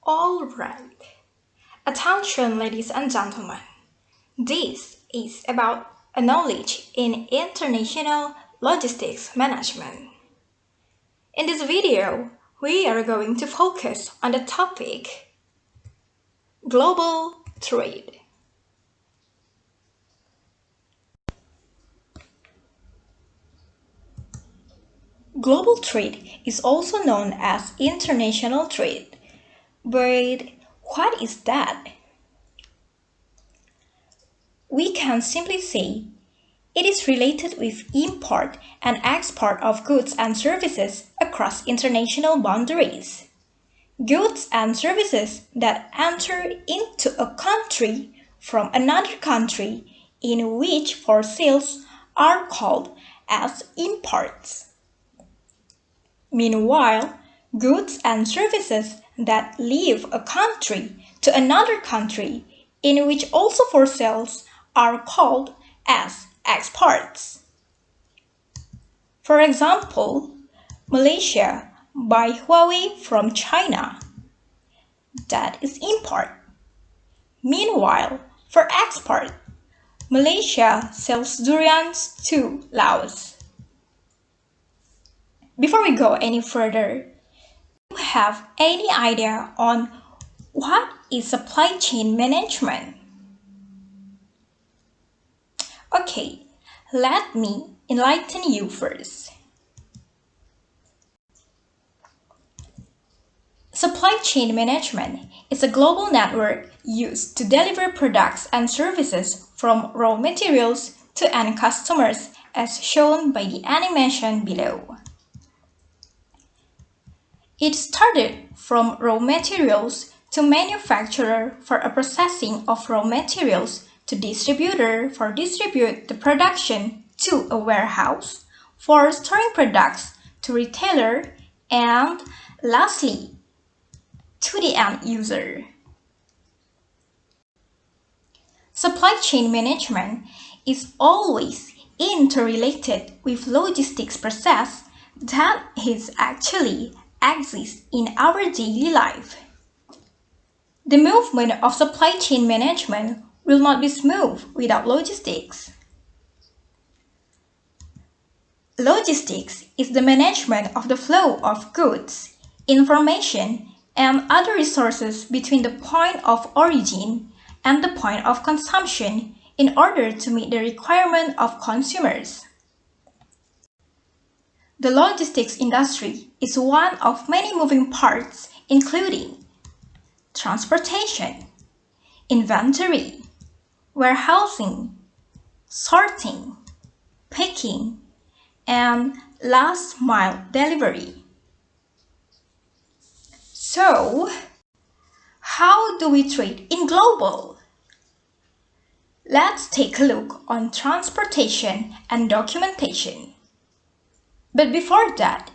All right. Attention, ladies and gentlemen. This is about a knowledge in international logistics management. In this video, we are going to focus on the topic global trade. Global trade is also known as international trade. But what is that? We can simply say it is related with import and export of goods and services across international boundaries. Goods and services that enter into a country from another country in which for sales are called as imports. Meanwhile, goods and services that leave a country to another country in which also for sales are called as exports. For example, Malaysia buy Huawei from China. That is import. Meanwhile, for export, Malaysia sells durians to Laos. Before we go any further, do you have any idea on what is supply chain management? Okay, let me enlighten you first. Supply chain management is a global network used to deliver products and services from raw materials to end customers as shown by the animation below. It started from raw materials to manufacturer for a processing of raw materials to distributor for distribute the production to a warehouse for storing products to retailer and lastly to the end user. Supply chain management is always interrelated with logistics process that is actually exists in our daily life. The movement of supply chain management will not be smooth without logistics. Logistics is the management of the flow of goods, information, and other resources between the point of origin and the point of consumption in order to meet the requirement of consumers. The logistics industry is one of many moving parts including transportation, inventory, warehousing, sorting, picking, and last mile delivery. So, how do we trade in global? Let's take a look on transportation and documentation. But before that,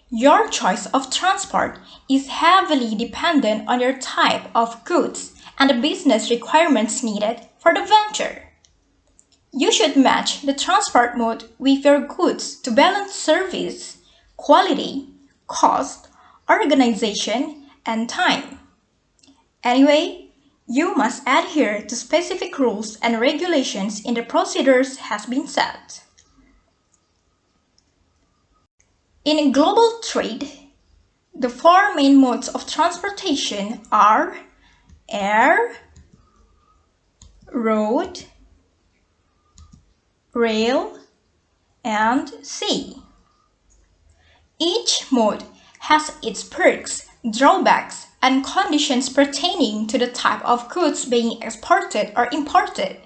your choice of transport is heavily dependent on your type of goods and the business requirements needed for the venture. You should match the transport mode with your goods to balance service, quality, cost, organization, and time. Anyway, you must adhere to specific rules and regulations in the procedures has been set. In global trade, the four main modes of transportation are air, road, rail, and sea. Each mode has its perks, drawbacks, and conditions pertaining to the type of goods being exported or imported.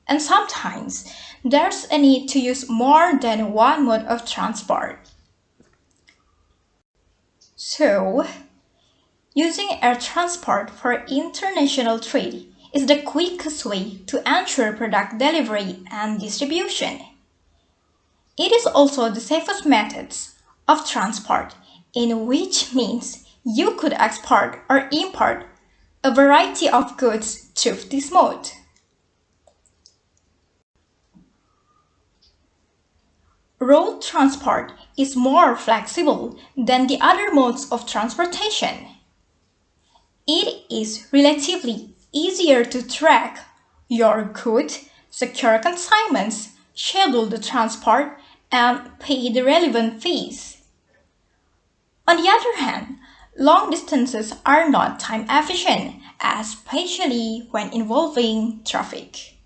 And sometimes, there's a need to use more than one mode of transport. So, using air transport for international trade is the quickest way to ensure product delivery and distribution. It is also the safest methods of transport, in which means you could export or import a variety of goods through this mode. Road transport is more flexible than the other modes of transportation. It is relatively easier to track your goods, secure consignments, schedule the transport, and pay the relevant fees. On the other hand, long distances are not time efficient, especially when involving traffic.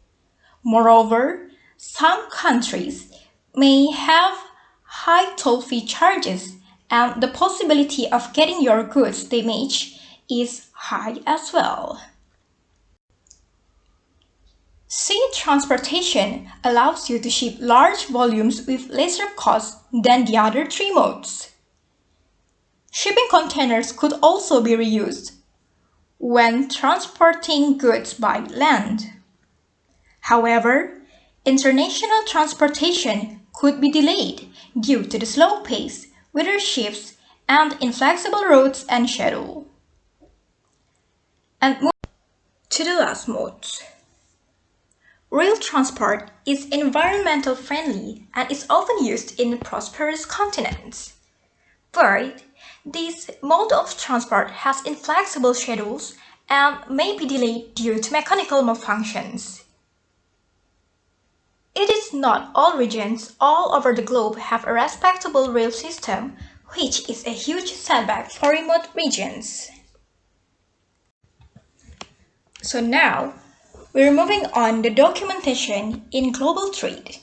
Moreover, some countries may have high toll-free charges, and the possibility of getting your goods damaged is high as well. Sea transportation allows you to ship large volumes with lesser cost than the other three modes. Shipping containers could also be reused when transporting goods by land. However, international transportation could be delayed due to the slow pace, weather shifts, and inflexible routes and schedule. And move to the last mode. Rail transport is environmental friendly and is often used in prosperous continents. But this mode of transport has inflexible schedules and may be delayed due to mechanical malfunctions. It is not all regions all over the globe have a respectable rail system, which is a huge setback for remote regions. So now, we're moving on the documentation in global trade.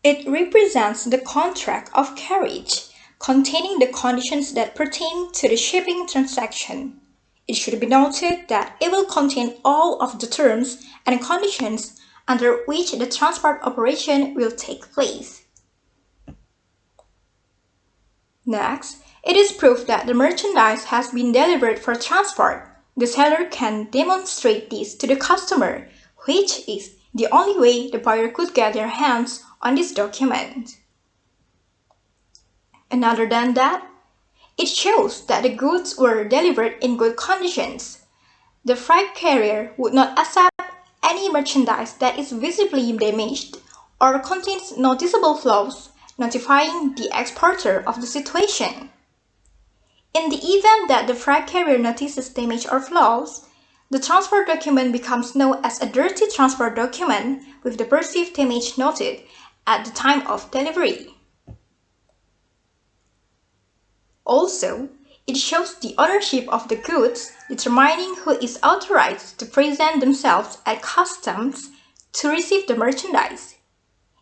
It represents the contract of carriage, containing the conditions that pertain to the shipping transaction. It should be noted that it will contain all of the terms and conditions under which the transport operation will take place. Next, it is proof that the merchandise has been delivered for transport. The seller can demonstrate this to the customer, which is the only way the buyer could get their hands on this document. And other than that, it shows that the goods were delivered in good conditions. The freight carrier would not accept any merchandise that is visibly damaged or contains noticeable flaws, notifying the exporter of the situation. In the event that the freight carrier notices damage or flaws, the transport document becomes known as a dirty transport document with the perceived damage noted at the time of delivery. Also, it shows the ownership of the goods, determining who is authorized to present themselves at customs to receive the merchandise.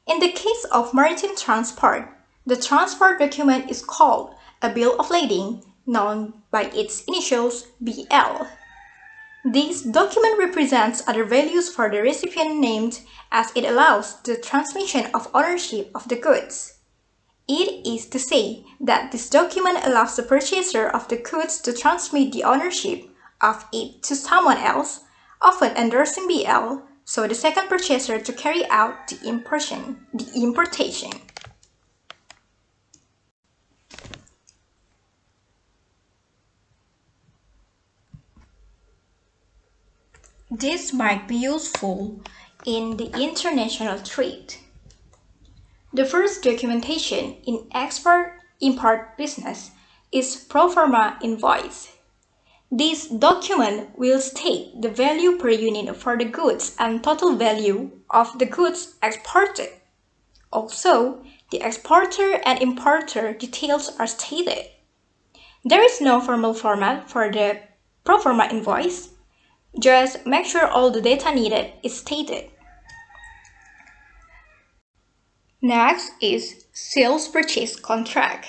In the case of maritime transport, the transport document is called a bill of lading, known by its initials BL. This document represents other values for the recipient named as it allows the transmission of ownership of the goods. It is to say that this document allows the purchaser of the goods to transmit the ownership of it to someone else, often endorsing BL, so the second purchaser to carry out the importation. This might be useful in the international trade. The first documentation in export-import business is pro forma invoice. This document will state the value per unit for the goods and total value of the goods exported. Also, the exporter and importer details are stated. There is no formal format for the pro forma invoice. Just make sure all the data needed is stated. Next is sales purchase contract.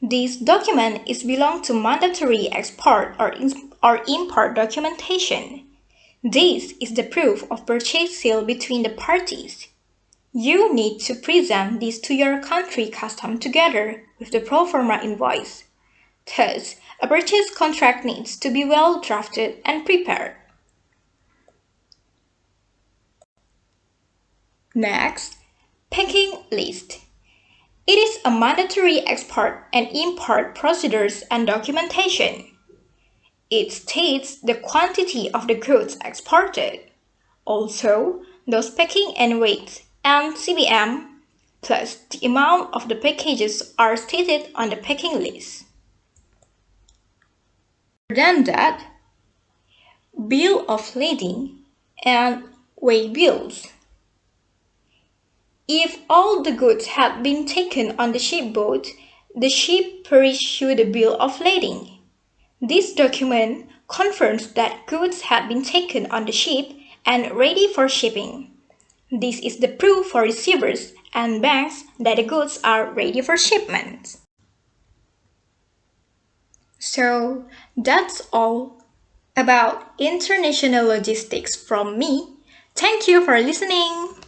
This document is belong to mandatory export or import documentation. This is the proof of purchase sale between the parties. You need to present this to your country custom together with the pro forma invoice. Thus, a purchase contract needs to be well drafted and prepared. Next, packing list. It is a mandatory export and import procedures and documentation. It states the quantity of the goods exported. Also, those packing and weights and CBM, plus the amount of the packages are stated on the packing list. Than that, bill of lading and weigh bills. If all the goods had been taken on the shipboat, the shipper issued a bill of lading. This document confirms that goods had been taken on the ship and ready for shipping. This is the proof for receivers and banks that the goods are ready for shipment. So that's all about international logistics from me. Thank you for listening.